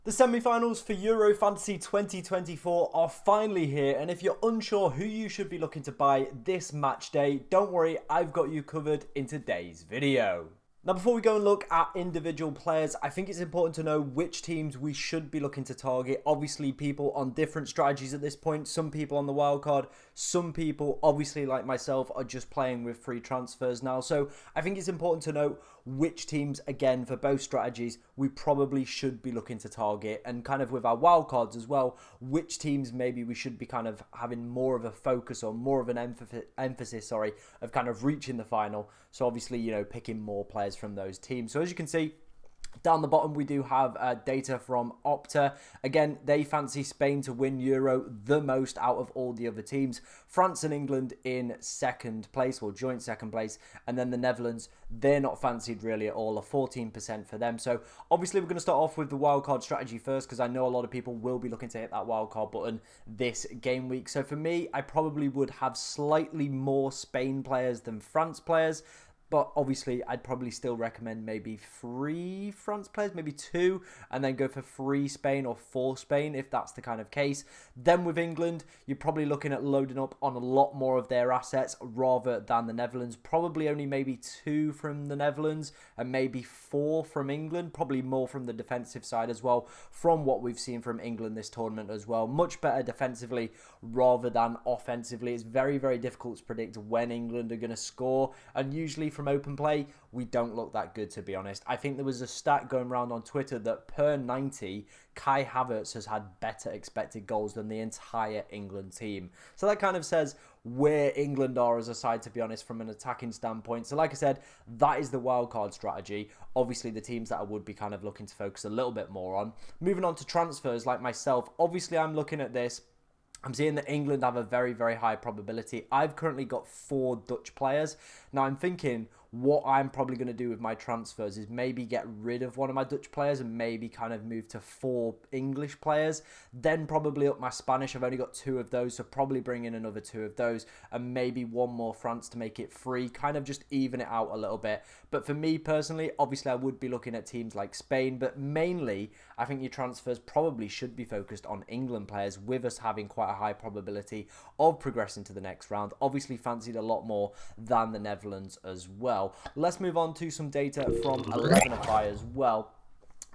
The semi-finals for Euro Fantasy 2024 are finally here, and if you're unsure who you should be looking to buy this match day, don't worry, I've got you covered in today's video. Now, before we go and look at individual players, I think it's important to know which teams we should be looking to target. Obviously, people on different strategies at this point. Some people on the wildcard, some people, obviously like myself, are just playing with free transfers now. So I think it's important to note which teams, again, for both strategies, we probably should be looking to target. And kind of with our wildcards as well, which teams maybe we should be kind of having more of a focus or more of an emphasis, of kind of reaching the final. So obviously, picking more players from those teams. So as you can see, down the bottom, we do have data from Opta. Again, they fancy Spain to win Euro the most out of all the other teams. France and England in second place, or joint second place. And then the Netherlands, they're not fancied really at all, a 14% for them. So obviously, we're going to start off with the wildcard strategy first, because I know a lot of people will be looking to hit that wildcard button this game week. So for me, I probably would have slightly more Spain players than France players. But obviously, I'd probably still recommend maybe 3 France players, maybe 2, and then go for 3 Spain or 4 Spain if that's the kind of case. Then with England, you're probably looking at loading up on a lot more of their assets rather than the Netherlands. Probably only maybe 2 from the Netherlands and maybe 4 from England. Probably more from the defensive side as well, from what we've seen from England this tournament as well. Much better defensively rather than offensively. It's very, very difficult to predict when England are going to score, and usually from open play, we don't look that good, to be honest. I think there was a stat going around on Twitter that per 90, Kai Havertz has had better expected goals than the entire England team. So that kind of says where England are as a side, to be honest, from an attacking standpoint. So like I said, that is the wildcard strategy. Obviously, the teams that I would be kind of looking to focus a little bit more on. Moving on to transfers, like myself, obviously I'm looking at this. I'm seeing that England have a very, very high probability. I've currently got 4 Dutch players. Now, I'm thinking what I'm probably going to do with my transfers is maybe get rid of one of my Dutch players and maybe kind of move to 4 English players. Then probably up my Spanish. I've only got 2 of those, so probably bring in another 2 of those and maybe 1 more France to make it 3. Kind of just even it out a little bit. But for me personally, obviously I would be looking at teams like Spain, but mainly I think your transfers probably should be focused on England players, with us having quite a high probability of progressing to the next round. Obviously fancied a lot more than the Netherlands as well. Let's move on to some data from 11FI as well.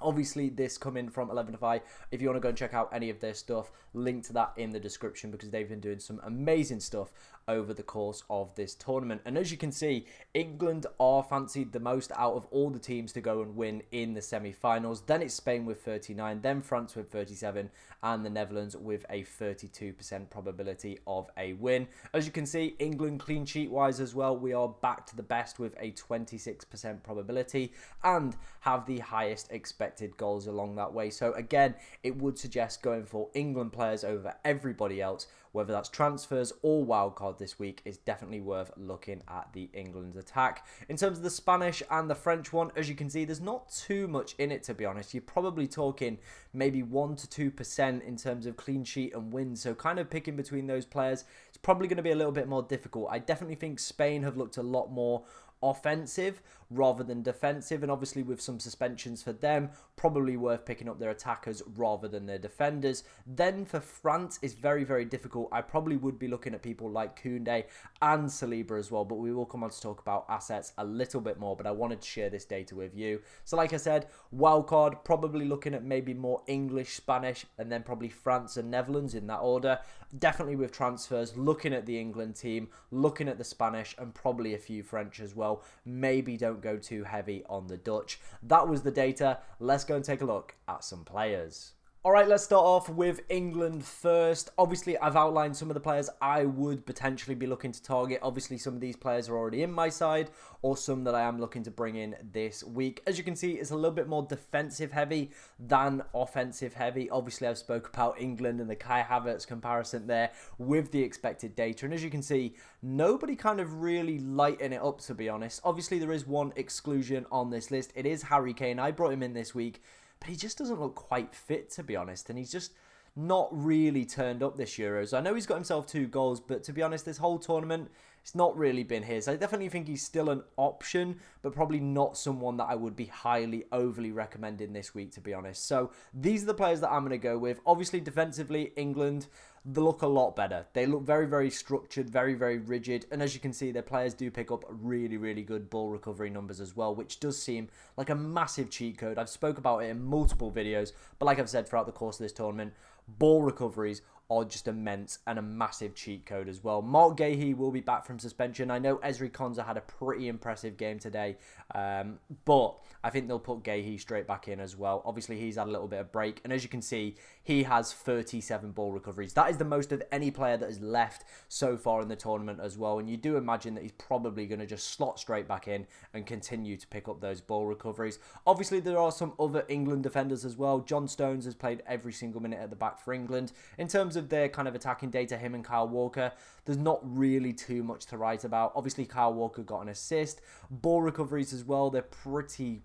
Obviously, this coming from 11FI. If you want to go and check out any of their stuff, link to that in the description, because they've been doing some amazing stuff over the course of this tournament. And as you can see, England are fancied the most out of all the teams to go and win in the semi-finals. Then it's Spain with 39, then France with 37, and the Netherlands with a 32% probability of a win. As you can see, England clean sheet wise as well, we are back to the best with a 26% probability and have the highest expected goals along that way. So again, it would suggest going for England players over everybody else, whether that's transfers or wildcard this week. Is definitely worth looking at the England attack. In terms of the Spanish and the French one, as you can see, there's not too much in it, to be honest. You're probably talking maybe 1 to 2% in terms of clean sheet and wins. So kind of picking between those players, it's probably going to be a little bit more difficult. I definitely think Spain have looked a lot more offensive rather than defensive, and obviously with some suspensions for them, probably worth picking up their attackers rather than their defenders. Then for France, it's very, very difficult. I probably would be looking at people like Koundé and Saliba as well, but we will come on to talk about assets a little bit more, but I wanted to share this data with you. So like I said, wildcard, probably looking at maybe more English, Spanish, and then probably France and Netherlands in that order. Definitely with transfers, looking at the England team, looking at the Spanish, and probably a few French as well. Maybe don't go too heavy on the Dutch. That was the data. Let's go and take a look at some players. Alright, let's start off with England first. Obviously, I've outlined some of the players I would potentially be looking to target. Obviously, some of these players are already in my side, or some that I am looking to bring in this week. As you can see, it's a little bit more defensive heavy than offensive heavy. Obviously, I've spoke about England and the Kai Havertz comparison there with the expected data. And as you can see, nobody kind of really lighting it up, to be honest. Obviously, there is one exclusion on this list. It is Harry Kane. I brought him in this week, but he just doesn't look quite fit, to be honest. And he's just not really turned up this Euros. I know he's got himself 2 goals, but to be honest, this whole tournament, it's not really been his. I definitely think he's still an option, but probably not someone that I would be highly overly recommending this week, to be honest. So these are the players that I'm going to go with. Obviously, defensively, England, they look a lot better. They look very, very structured, very, very rigid. And as you can see, their players do pick up really, really good ball recovery numbers as well, which does seem like a massive cheat code. I've spoke about it in multiple videos, but like I've said throughout the course of this tournament, ball recoveries are just immense and a massive cheat code as well. Mark Gahey will be back from suspension. I know Ezri Konsa had a pretty impressive game today, but I think they'll put Gahey straight back in as well. Obviously, he's had a little bit of break, and as you can see, he has 37 ball recoveries. That is the most of any player that has left so far in the tournament as well, and you do imagine that he's probably going to just slot straight back in and continue to pick up those ball recoveries. Obviously, there are some other England defenders as well. John Stones has played every single minute at the back for England. In terms of their kind of attacking data, him and Kyle Walker, there's not really too much to write about. Obviously, Kyle Walker got an assist. Ball recoveries as well, they're pretty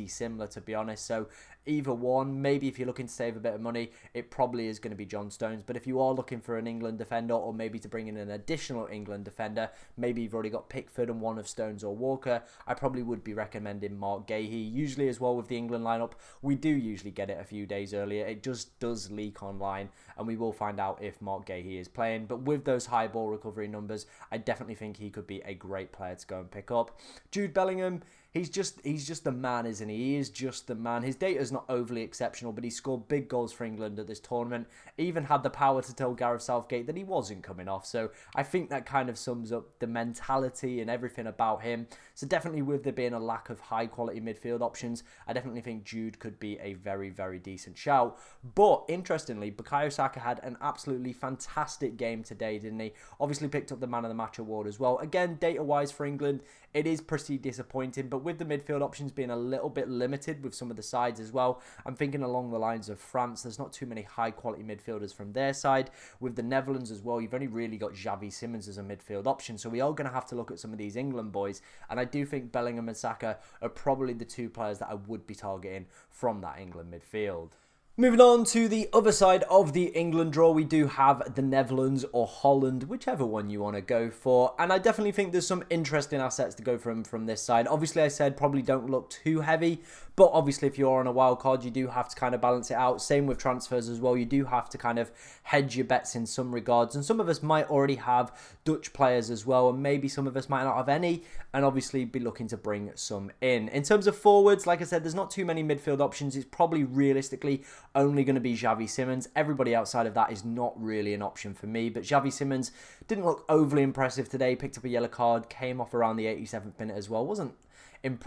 similar, to be honest. So either one, maybe if you're looking to save a bit of money, it probably is going to be John Stones. But if you are looking for an England defender, or maybe to bring in an additional England defender, maybe you've already got Pickford and one of Stones or Walker, I probably would be recommending Mark Gahey. Usually as well with the England lineup, we do usually get it a few days earlier. It just does leak online, and we will find out if Mark Gahey is playing. But with those high ball recovery numbers, I definitely think he could be a great player to go and pick up. Jude Bellingham, he's just the man, isn't he? He is just the man. His data is not overly exceptional, but he scored big goals for England at this tournament. Even had the power to tell Gareth Southgate that he wasn't coming off. So I think that kind of sums up the mentality and everything about him. So definitely with there being a lack of high quality midfield options, I definitely think Jude could be a very, very decent shout. But interestingly, Bukayo Saka had an absolutely fantastic game today, didn't he? Obviously picked up the Man of the Match award as well. Again, data-wise for England, it is pretty disappointing, but with the midfield options being a little bit limited with some of the sides as well, I'm thinking along the lines of France. There's not too many high-quality midfielders from their side. With the Netherlands as well, you've only really got Xavi Simons as a midfield option, so we are going to have to look at some of these England boys, and I do think Bellingham and Saka are probably the two players that I would be targeting from that England midfield. Moving on to the other side of the England draw, we do have the Netherlands or Holland, whichever one you want to go for. And I definitely think there's some interesting assets to go from this side. Obviously, I said probably don't look too heavy, but obviously if you're on a wild card, you do have to kind of balance it out. Same with transfers as well. You do have to kind of hedge your bets in some regards. And some of us might already have Dutch players as well, and maybe some of us might not have any, and obviously be looking to bring some in. In terms of forwards, like I said, there's not too many midfield options. It's probably realistically only going to be Xavi Simons. Everybody outside of that is not really an option for me, but Xavi Simons didn't look overly impressive today. Picked up a yellow card, came off around the 87th minute as well.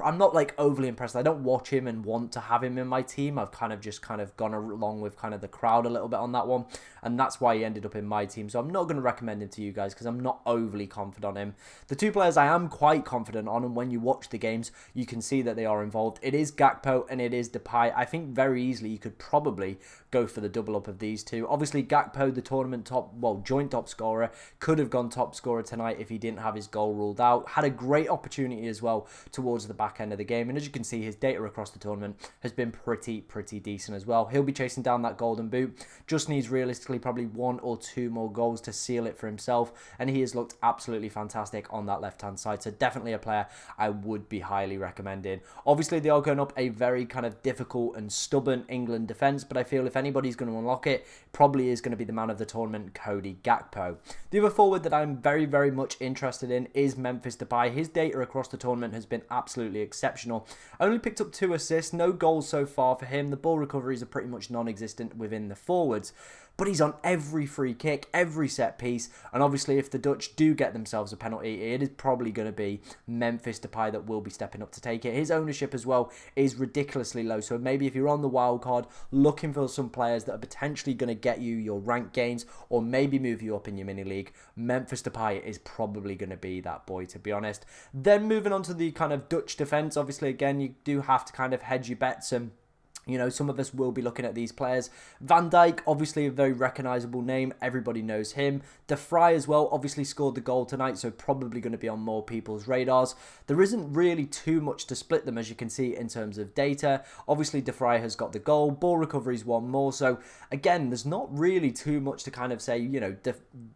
I'm not like overly impressed. I don't watch him and want to have him in my team. I've kind of just gone along with kind of the crowd a little bit on that one, and that's why he ended up in my team. So I'm not going to recommend him to you guys because I'm not overly confident on him. The two players I am quite confident on, and when you watch the games, you can see that they are involved. It is Gakpo and it is Depay. I think very easily you could probably go for the double up of these two. Obviously, Gakpo, the tournament joint top scorer, could have gone top scorer tonight if he didn't have his goal ruled out. Had a great opportunity as well towards the back end of the game, and as you can see, his data across the tournament has been pretty decent as well. He'll be chasing down that golden boot. Just needs realistically probably 1 or 2 more goals to seal it for himself, and he has looked absolutely fantastic on that left hand side. So definitely a player I would be highly recommending. Obviously, they are going up a very kind of difficult and stubborn England defence, but I feel if anybody's going to unlock it, probably is going to be the man of the tournament, Cody Gakpo. The other forward that I'm very much interested in is Memphis Depay. His data across the tournament has been absolutely exceptional. Only picked up 2 assists, no goals so far for him. The ball recoveries are pretty much non-existent within the forwards, but he's on every free kick, every set piece, and obviously if the Dutch do get themselves a penalty, it is probably going to be Memphis Depay that will be stepping up to take it. His ownership as well is ridiculously low, so maybe if you're on the wild card looking for some players that are potentially going to get you your rank gains or maybe move you up in your mini league, Memphis Depay is probably going to be that boy, to be honest. Then moving on to the kind of Dutch defence, obviously again you do have to kind of hedge your bets, and You know, some of us will be looking at these players. Van Dijk, obviously a very recognisable name. Everybody knows him. De Vrij as well, obviously scored the goal tonight, so probably going to be on more people's radars. There isn't really too much to split them, as you can see, in terms of data. Obviously, De Vrij has got the goal. Ball recovery's one more. So, again, there's not really too much to kind of say, you know,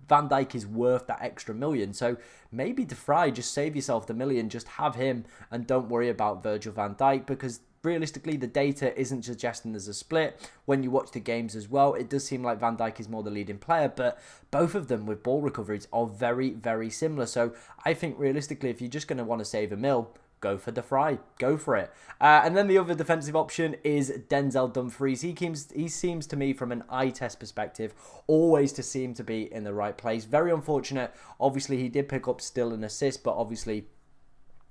Van Dijk is worth that extra million. So, maybe De Vrij, just save yourself the million. Just have him and don't worry about Virgil van Dijk, because realistically, the data isn't suggesting there's a split. When you watch the games as well, it does seem like Van Dijk is more the leading player, but both of them with ball recoveries are very, very similar. So I think realistically, if you're just going to want to save a mil, go for De Vrij. Go for it. And then the other defensive option is Denzel Dumfries. He seems to me, from an eye test perspective, always to seem to be in the right place. Very unfortunate. Obviously, he did pick up still an assist, but obviously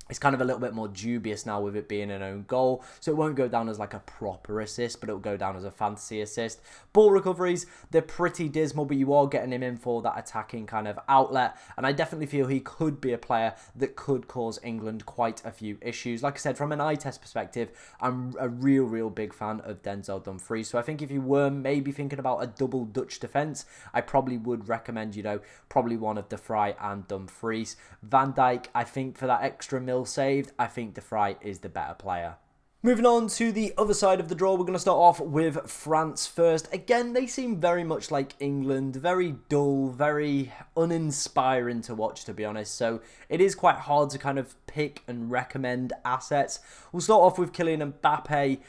it's kind of a little bit more dubious now with it being an own goal. So it won't go down as like a proper assist, but it'll go down as a fantasy assist. Ball recoveries, they're pretty dismal, but you are getting him in for that attacking kind of outlet. And I definitely feel he could be a player that could cause England quite a few issues. Like I said, from an eye test perspective, I'm a real big fan of Denzel Dumfries. So I think if you were maybe thinking about a double Dutch defence, I probably would recommend, you know, probably one of De Vrij and Dumfries. Van Dijk, I think for that extra mil saved, I think De Vrij is the better player. Moving on to the other side of the draw, we're going to start off with France first. Again, they seem very much like England, very dull, very uninspiring to watch, to be honest. So it is quite hard to kind of pick and recommend assets. We'll start off with Kylian Mbappe.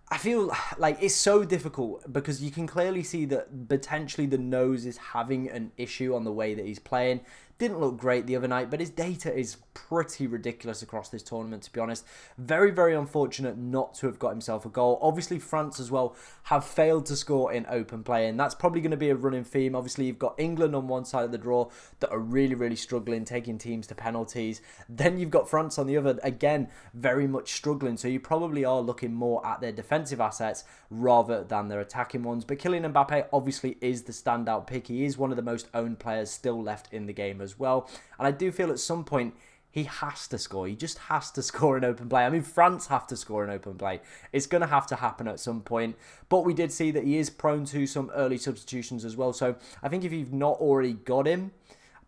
I feel like it's so difficult because you can clearly see that potentially the nose is having an issue on the way that he's playing. Didn't look great the other night, but his data is pretty ridiculous across this tournament, to be honest. Very, very unfortunate not to have got himself a goal. Obviously, France as well have failed to score in open play, and that's probably going to be a running theme. Obviously, you've got England on one side of the draw that are really struggling, taking teams to penalties. Then you've got France on the other, again, very much struggling. So you probably are looking more at their defensive assets rather than their attacking ones. But Kylian Mbappe obviously is the standout pick. He is one of the most owned players still left in the game as well. And I do feel at some point he has to score. He just has to score in open play. I mean, France have to score in open play. It's going to have to happen at some point. But we did see that he is prone to some early substitutions as well. So I think if you've not already got him,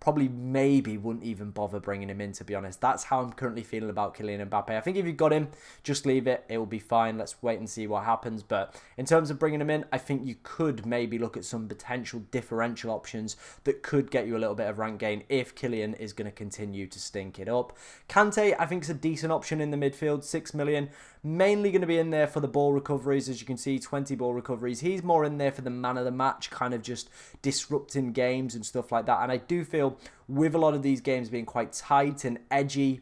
probably maybe wouldn't even bother bringing him in, to be honest. That's how I'm currently feeling about Kylian Mbappe. I think if you've got him, just leave it. It will be fine. Let's wait and see what happens. But in terms of bringing him in, I think you could maybe look at some potential differential options that could get you a little bit of rank gain if Kylian is going to continue to stink it up. Kante, I think, is a decent option in the midfield. 6 million. Mainly going to be in there for the ball recoveries. As you can see, 20 ball recoveries. He's more in there for the man of the match, kind of just disrupting games and stuff like that. And I do feel with a lot of these games being quite tight and edgy,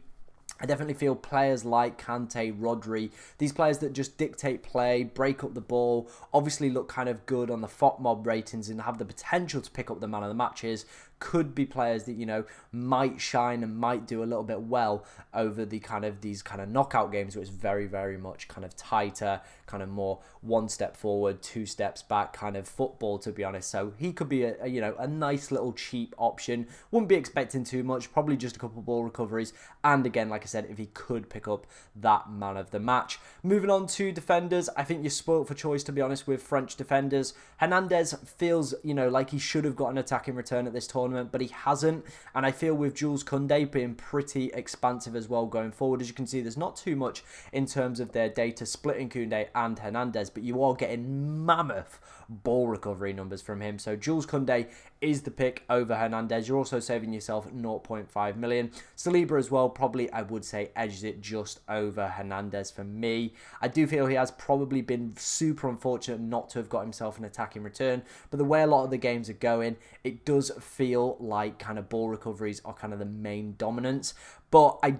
I definitely feel players like Kante, Rodri, these players that just dictate play, break up the ball, obviously look kind of good on the FOTMOB ratings and have the potential to pick up the man of the matches, could be players that, you know, might shine and might do a little bit well over the kind of these kind of knockout games where it's very much kind of tighter, kind of more one step forward, two steps back kind of football, to be honest. So he could be a you know, a nice little cheap option. Wouldn't be expecting too much, probably just a couple of ball recoveries. And again, like I said, if he could pick up that man of the match. Moving on to defenders, I think you're spoilt for choice, to be honest, with French defenders. Hernandez feels, you know, like he should have got an attacking return at this tournament, but he hasn't. And I feel with Jules Koundé being pretty expansive as well going forward, as you can see, there's not too much in terms of their data splitting Koundé and Hernandez, but you are getting mammoth ball recovery numbers from him. So Jules Koundé is the pick over Hernandez. You're also saving yourself 0.5 million. Saliba as well, probably I would say edges it just over Hernandez for me. I do feel he has probably been super unfortunate not to have got himself an attacking return, but the way a lot of the games are going, it does feel like kind of ball recoveries are kind of the main dominance. But I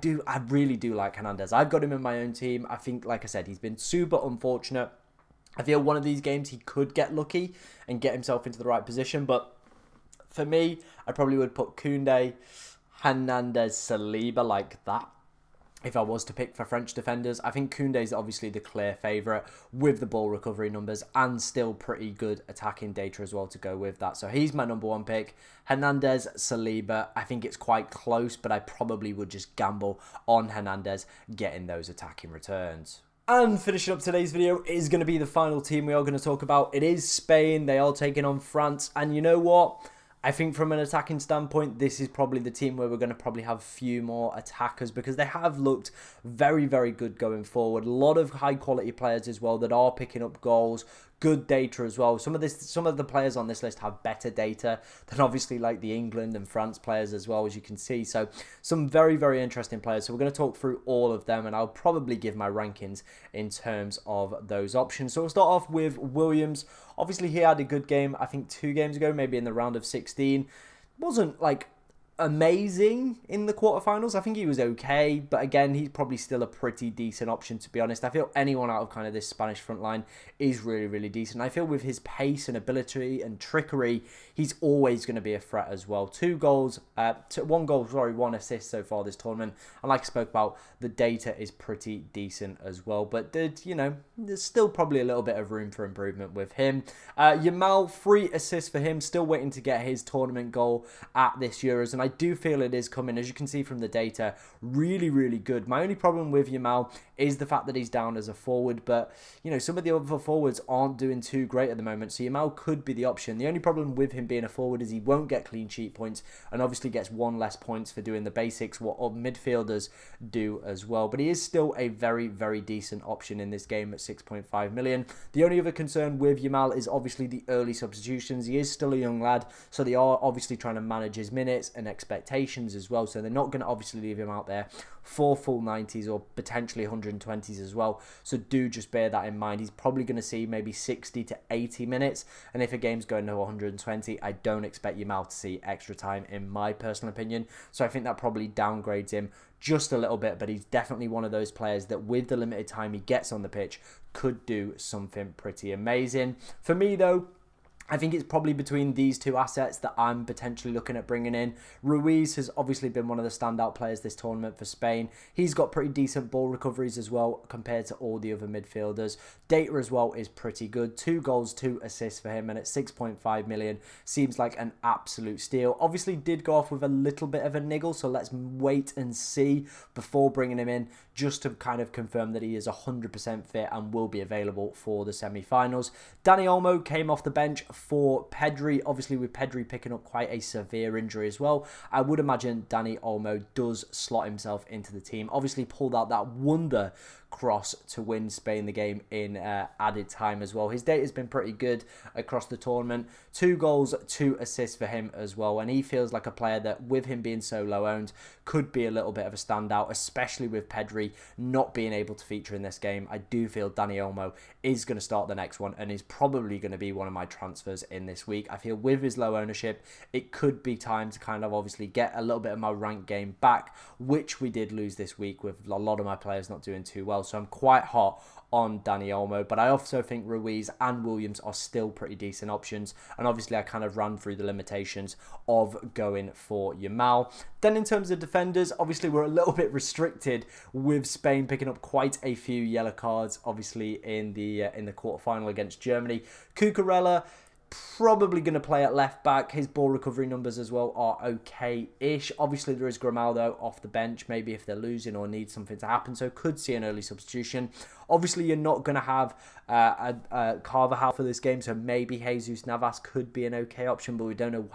really do like Hernandez. I've got him in my own team. I think, like I said, he's been super unfortunate. I feel one of these games he could get lucky and get himself into the right position. But for me, I probably would put Koundé, Hernandez, Saliba like that. If I was to pick for French defenders, I think Koundé is obviously the clear favourite with the ball recovery numbers and still pretty good attacking data as well to go with that. So he's my number one pick. Hernandez, Saliba, I think it's quite close, but I probably would just gamble on Hernandez getting those attacking returns. And finishing up today's video is going to be the final team we are going to talk about. It is Spain. They are taking on France. And you know what? I think from an attacking standpoint, this is probably the team where we're going to probably have a few more attackers because they have looked very, very good going forward. A lot of high quality players as well that are picking up goals. Good data as well. Some of the players on this list have better data than obviously like the England and France players as well, as you can see. So some very, very interesting players. So we're going to talk through all of them and I'll probably give my rankings in terms of those options. So we'll start off with Williams. Obviously he had a good game, I think 2 games ago, maybe in the round of 16. Wasn't like amazing in the quarterfinals. I think he was okay, but again, he's probably still a pretty decent option, to be honest. I feel anyone out of kind of this Spanish front line is really, really decent. I feel with his pace and ability and trickery, he's always going to be a threat as well. 1 assist so far this tournament, and like I spoke about, the data is pretty decent as well, but there's still probably a little bit of room for improvement with him. Yamal, 3 assists for him, still waiting to get his tournament goal at this Euros, and I do feel it is coming. As you can see from the data, really, really good. My only problem with Yamal is the fact that he's down as a forward, but some of the other forwards aren't doing too great at the moment, so Yamal could be the option. The only problem with him being a forward is he won't get clean sheet points and obviously gets 1 less points for doing the basics, what midfielders do as well, but he is still a very, very decent option in this game at 6.5 million. The only other concern with Yamal is obviously the early substitutions. He is still a young lad, so they are obviously trying to manage his minutes and expectations as well, so they're not going to obviously leave him out there for full 90s or potentially 120s as well, so do just bear that in mind. He's probably going to see maybe 60 to 80 minutes, and if a game's going to 120, I don't expect Yamal to see extra time in my personal opinion, so I think that probably downgrades him just a little bit, but he's definitely one of those players that with the limited time he gets on the pitch could do something pretty amazing. For me though, I think it's probably between these 2 assets that I'm potentially looking at bringing in. Ruiz has obviously been one of the standout players this tournament for Spain. He's got pretty decent ball recoveries as well compared to all the other midfielders. Data as well is pretty good. 2 goals, 2 assists for him, and at 6.5 million seems like an absolute steal. Obviously did go off with a little bit of a niggle, so let's wait and see before bringing him in, just to kind of confirm that he is 100% fit and will be available for the semi-finals. Dani Olmo came off the bench for Pedri, obviously with Pedri picking up quite a severe injury as well. I would imagine Dani Olmo does slot himself into the team. Obviously pulled out that wonder cross to win Spain the game in added time as well. His data has been pretty good across the tournament. 2 goals, 2 assists for him as well, and he feels like a player that with him being so low owned could be a little bit of a standout, especially with Pedri not being able to feature in this game. I do feel Dani Olmo is going to start the next one and is probably going to be one of my transfers in this week. I feel with his low ownership, it could be time to kind of obviously get a little bit of my rank game back, which we did lose this week with a lot of my players not doing too well. So I'm quite hot on Dani Olmo, but I also think Ruiz and Williams are still pretty decent options, and obviously I kind of ran through the limitations of going for Yamal. Then in terms of defenders, obviously we're a little bit restricted with Spain picking up quite a few yellow cards, obviously in the quarterfinal against Germany. Cucurella probably going to play at left back. His ball recovery numbers as well are okay-ish. Obviously there is Grimaldo off the bench, maybe if they're losing or need something to happen, so could see an early substitution. Obviously you're not going to have a Carvajal for this game, so maybe Jesus Navas could be an okay option, but we don't know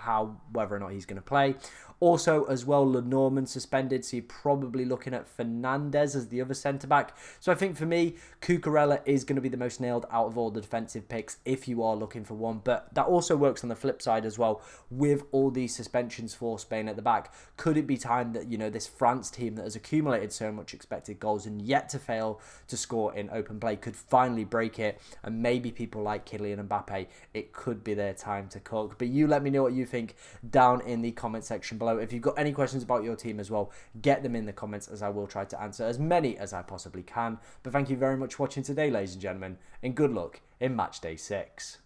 whether or not he's going to play. Also, as well, Lenormand suspended, so you're probably looking at Fernandez as the other centre-back. So I think for me, Cucurella is going to be the most nailed out of all the defensive picks if you are looking for one. But that also works on the flip side as well with all these suspensions for Spain at the back. Could it be time that, this France team that has accumulated so much expected goals and yet to fail to score in open play could finally break it, and maybe people like Kylian Mbappe, it could be their time to cook. But you let me know what you think down in the comment section below. If you've got any questions about your team as well, get them in the comments, as I will try to answer as many as I possibly can. But thank you very much for watching today, ladies and gentlemen, and good luck in match day 6.